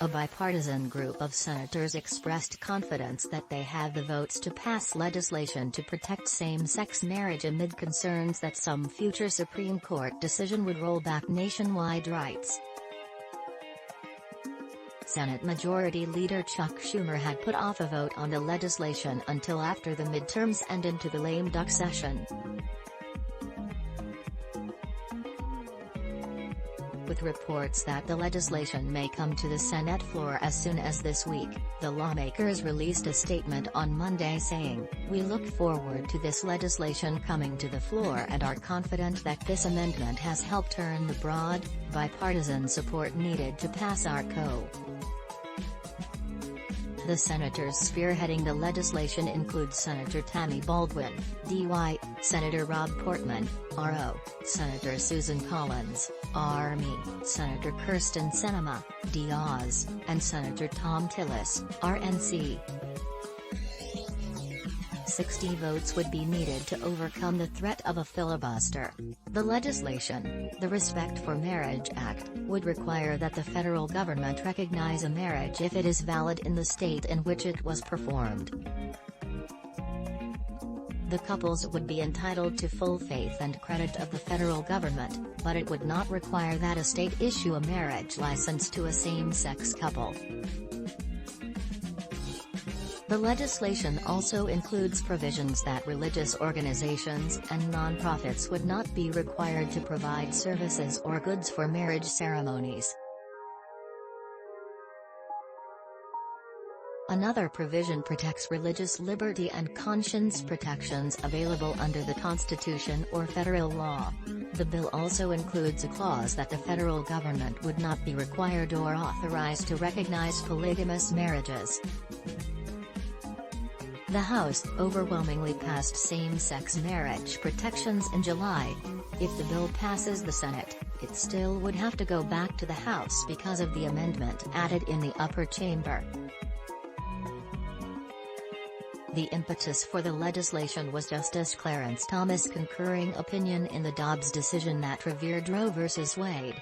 A bipartisan group of senators expressed confidence that they have the votes to pass legislation to protect same-sex marriage amid concerns that some future Supreme Court decision would roll back nationwide rights. Senate Majority Leader Chuck Schumer had put off a vote on the legislation until after the midterms and into the lame duck session. With reports that the legislation may come to the Senate floor as soon as this week, the lawmakers released a statement on Monday saying, "We look forward to this legislation coming to the floor and are confident that this amendment has helped earn the broad, bipartisan support needed to pass our co." The senators spearheading the legislation include Senator Tammy Baldwin, DY, Senator Rob Portman, RO, Senator Susan Collins, RME, Senator Kirsten Sinema, DOS, and Senator Thom Tillis, RNC. 60 votes would be needed to overcome the threat of a filibuster. The legislation, the Respect for Marriage Act, would require that the federal government recognize a marriage if it is valid in the state in which it was performed. The couples would be entitled to full faith and credit of the federal government, but it would not require that a state issue a marriage license to a same-sex couple. The legislation also includes provisions that religious organizations and nonprofits would not be required to provide services or goods for marriage ceremonies. Another provision protects religious liberty and conscience protections available under the Constitution or federal law. The bill also includes a clause that the federal government would not be required or authorized to recognize polygamous marriages. The House overwhelmingly passed same-sex marriage protections in July. If the bill passes the Senate, it still would have to go back to the House because of the amendment added in the upper chamber. The impetus for the legislation was Justice Clarence Thomas' concurring opinion in the Dobbs decision that revered Roe v. Wade.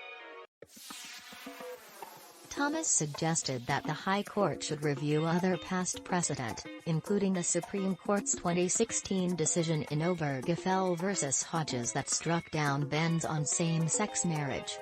Thomas suggested that the High Court should review other past precedent, including the Supreme Court's 2016 decision in Obergefell v. Hodges that struck down bans on same-sex marriage.